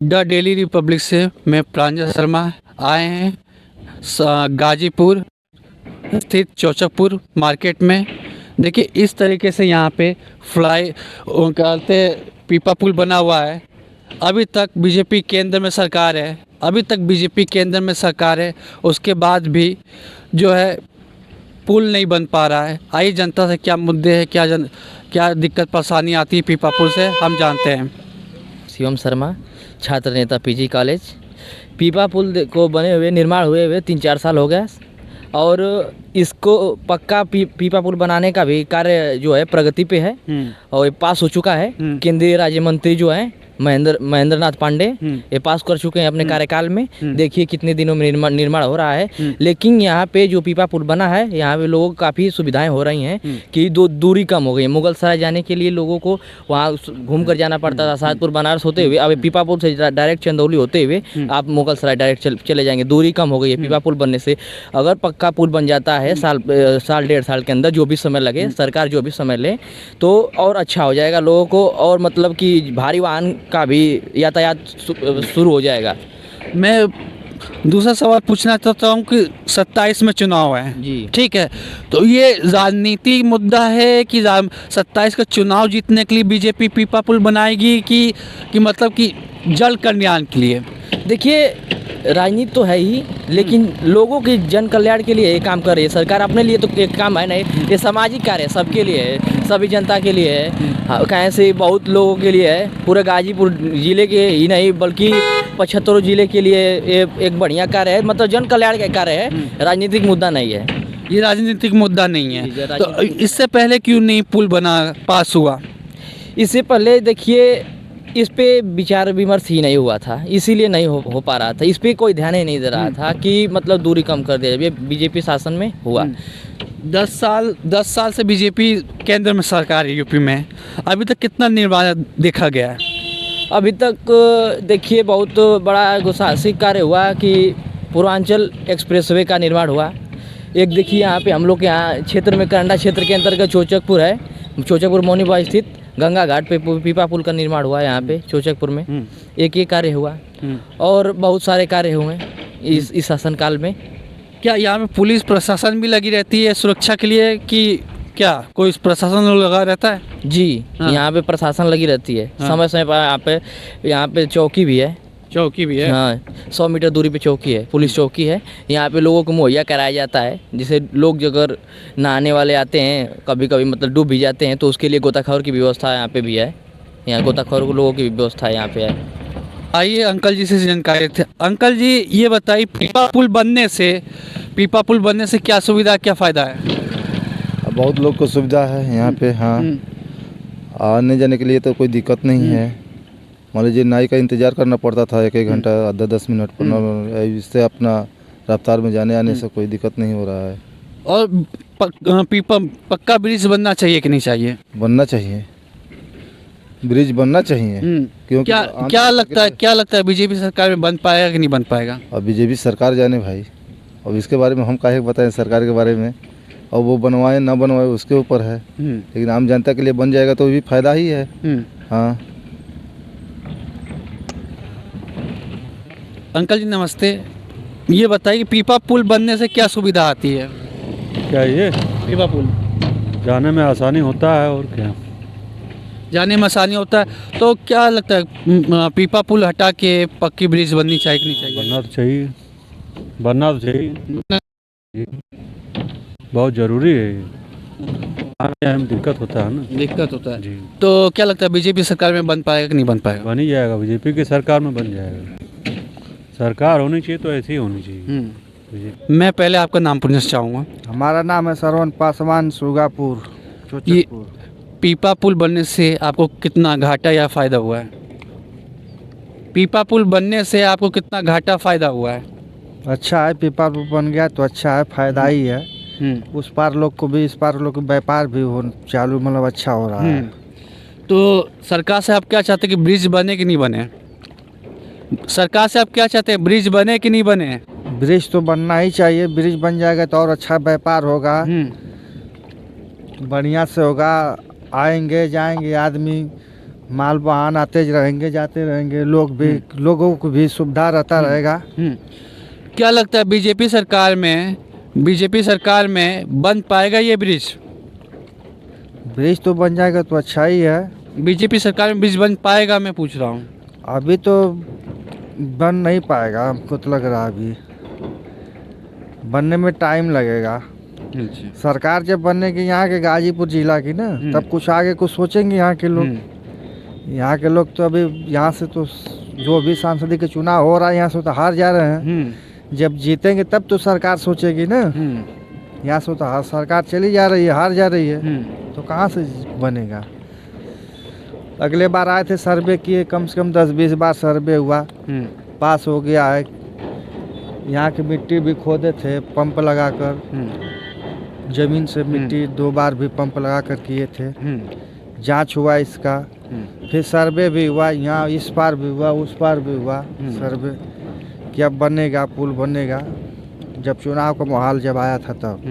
The daily Republic से मैं प्रांजल शर्मा आए हैं गाजीपुर स्थित चौचकपुर मार्केट में। देखिए इस तरीके से यहाँ पे फ्लाई कहते पीपा पुल बना हुआ है। अभी तक बीजेपी केंद्र में सरकार है, अभी तक बीजेपी केंद्र में सरकार है, उसके बाद भी जो है पुल नहीं बन पा रहा है। आइए जनता से क्या मुद्दे हैं, क्या दिक्कत परेशानी आती है पीपा पुल से, हम जानते हैं। शिवम शर्मा, छात्र नेता पीजी कॉलेज। पीपा पुल को बने हुए निर्माण हुए 3-4 साल हो गया और इसको पक्का पीपा पुल बनाने का भी कार्य जो है प्रगति पे है और ये पास हो चुका है। केंद्रीय राज्य मंत्री जो है महेंद्र नाथ पांडे ये पास कर चुके हैं अपने कार्यकाल में। देखिए कितने दिनों में निर्माण हो रहा है। लेकिन यहाँ पे जो पीपा पुल बना है यहाँ पे लोगों को काफ़ी सुविधाएं हो रही हैं कि दूरी कम हो गई है। मुगल सराय जाने के लिए लोगों को वहाँ घूम कर जाना पड़ता था, सादपुर बनारस होते हुए। अब पीपा पुल से डायरेक्ट चंदौली होते हुए आप मुगल सराय डायरेक्ट चले जाएंगे। दूरी कम हो गई है पीपा पुल बनने से। अगर पक्का पुल बन जाता है साल 1.5 साल के अंदर, जो भी समय लगे, सरकार जो भी समय ले, तो और अच्छा हो जाएगा लोगों को। और मतलब कि भारी वाहन का भी यातायात शुरू हो जाएगा। मैं दूसरा सवाल पूछना चाहता हूँ कि 27 में चुनाव है जी, ठीक है, तो ये राजनीतिक मुद्दा है कि 27 का चुनाव जीतने के लिए बीजेपी पीपा पुल बनाएगी कि मतलब कि जल कल्याण के लिए? देखिए राजनीति तो है ही, लेकिन लोगों के जन कल्याण के लिए ये काम कर रही है सरकार। अपने लिए तो एक काम है नहीं, ये सामाजिक कार्य है, सबके लिए है, सभी जनता के लिए है। कहीं से बहुत लोगों के लिए है, पूरे गाजीपुर ज़िले के ही नहीं बल्कि 75 ज़िले के लिए ये एक बढ़िया कार्य है। मतलब जन कल्याण का कार्य है, राजनीतिक मुद्दा नहीं है। ये राजनीतिक मुद्दा नहीं है। तो इससे पहले क्यों नहीं पुल बना पास हुआ? इससे पहले देखिए इस पे विचार विमर्श ही नहीं हुआ था, इसीलिए नहीं हो पा रहा था। इस पे कोई ध्यान ही नहीं दे रहा था कि मतलब दूरी कम कर दे। ये बीजेपी शासन में हुआ। 10 साल से बीजेपी केंद्र में सरकार है यूपी में, अभी तक कितना निर्माण देखा गया है? अभी तक देखिए बहुत बड़ा दुस्साहसिक कार्य हुआ कि पूर्वांचल एक्सप्रेसवे का निर्माण हुआ। एक देखिए यहाँ पे हम लोग के यहाँ क्षेत्र में करंडा क्षेत्र के अंतर्गत चौचकपुर है, चौचकपुर मोनीबाग स्थित गंगा घाट पे पीपा पुल का निर्माण हुआ यहाँ पे चौचकपुर में। एक ये कार्य हुआ और बहुत सारे कार्य हुए इस शासनकाल में। क्या यहाँ पे पुलिस प्रशासन भी लगी रहती है सुरक्षा के लिए कि क्या कोई प्रशासन लगा रहता है? जी हाँ। यहाँ पे प्रशासन लगी रहती है समय समय पर। यहाँ पे चौकी भी है। चौकी भी है? हाँ, 100 मीटर दूरी पे चौकी है, पुलिस चौकी है। यहाँ पे लोगों को मुहैया कराया जाता है, जिसे लोग अगर नहाने वाले आते हैं, कभी कभी मतलब डूब भी जाते हैं, तो उसके लिए गोताखोर की व्यवस्था यहाँ पे भी है। यहाँ गोताखोर लोगों की व्यवस्था यहाँ पे है। आइए अंकल जी से जानकारी थे। अंकल जी ये बताइए पीपा पुल बनने से क्या सुविधा, क्या फ़ायदा है? बहुत लोग को सुविधा है यहाँ पे। हाँ, आने जाने के लिए तो कोई दिक्कत नहीं है। मान लीजिए नाई का इंतज़ार करना पड़ता था 1-1 घंटा, 10-10 मिनट पर। इससे अपना रफ्तार में जाने आने से कोई दिक्कत नहीं हो रहा है। और पक्का ब्रिज बनना चाहिए कि नहीं चाहिए? बनना चाहिए, ब्रिज बनना चाहिए। क्योंकि क्या लगता है बीजेपी सरकार में बन पाएगा कि नहीं बन पाएगा? अब बीजेपी सरकार जाने भाई, अब इसके बारे में हम काहे बताएं सरकार के बारे में। और वो बनवाए ना बनवाए उसके ऊपर है, लेकिन आम जनता के लिए बन जाएगा तो भी फायदा ही है। हाँ अंकल जी नमस्ते, ये बताइए कि पीपा पुल बनने से क्या सुविधा आती है? क्या ये पीपा पुल जाने में आसानी होता है और क्या, जाने में आसानी होता है। तो क्या लगता है पीपा पुल हटा के पक्की ब्रिज बननी चाहिए कि नहीं चाहिए? बनना तो चाहिए, बनना तो चाहिए, बहुत ज़रूरी है। आने में दिक्कत होता है ना, दिक्कत होता है जी। तो क्या लगता है बीजेपी सरकार में बन पाएगा कि नहीं बन पाएगा? बन ही जाएगा, बीजेपी की सरकार में बन जाएगा। सरकार होनी चाहिए तो ऐसी ही होनी चाहिए। मैं पहले आपका नाम पूछना चाहूँगा। हमारा नाम है श्रवण पासवान, सुगापुर चौचकपुर। पीपा पुल बनने से आपको कितना घाटा या फ़ायदा हुआ है? पीपा पुल बनने से आपको कितना घाटा फ़ायदा हुआ है? अच्छा है, पीपा पुल बन गया तो अच्छा है, फायदा ही है। उस पार लोग को भी, इस पार लोग को व्यापार भी हो चालू, मतलब अच्छा हो रहा है। तो सरकार से आप क्या चाहते हैं कि ब्रिज बने कि नहीं बने? सरकार से आप क्या चाहते हैं, ब्रिज बने कि नहीं बने? ब्रिज तो बनना ही चाहिए, ब्रिज बन जाएगा तो और अच्छा व्यापार होगा, बढ़िया से होगा। आएंगे जाएंगे आदमी, माल वाहन आते रहेंगे जाते रहेंगे, लोगों को भी सुविधा रहता रहेगा। क्या लगता है बीजेपी सरकार में बन पाएगा ये ब्रिज? ब्रिज तो बन जाएगा तो अच्छा ही है। बीजेपी सरकार में ब्रिज बन पाएगा, मैं पूछ रहा हूँ। अभी तो बन नहीं पाएगा, हमको तो लग रहा है अभी बनने में टाइम लगेगा। सरकार जब बनने की यहाँ के गाजीपुर जिला की ना, तब कुछ आगे कुछ सोचेंगे यहाँ के लोग। यहाँ के लोग तो अभी यहाँ से तो जो भी सांसद के चुनाव हो रहा है यहाँ से तो हार जा रहे हैं। जब जीतेंगे तब तो सरकार सोचेगी ना। यहाँ से तो सरकार चली जा रही है, हार जा रही है, तो कहाँ से बनेगा। अगले बार आए थे, सर्वे किए, कम से कम 10-20 बार सर्वे हुआ, पास हो गया है। यहाँ की मिट्टी भी खोदे थे पंप लगाकर, जमीन से मिट्टी 2 बार भी पंप लगाकर किए थे। जांच हुआ इसका, फिर सर्वे भी हुआ, यहाँ इस पार भी हुआ उस पार भी हुआ सर्वे कि अब बनेगा, पुल बनेगा। जब चुनाव का माहौल जब आया था तब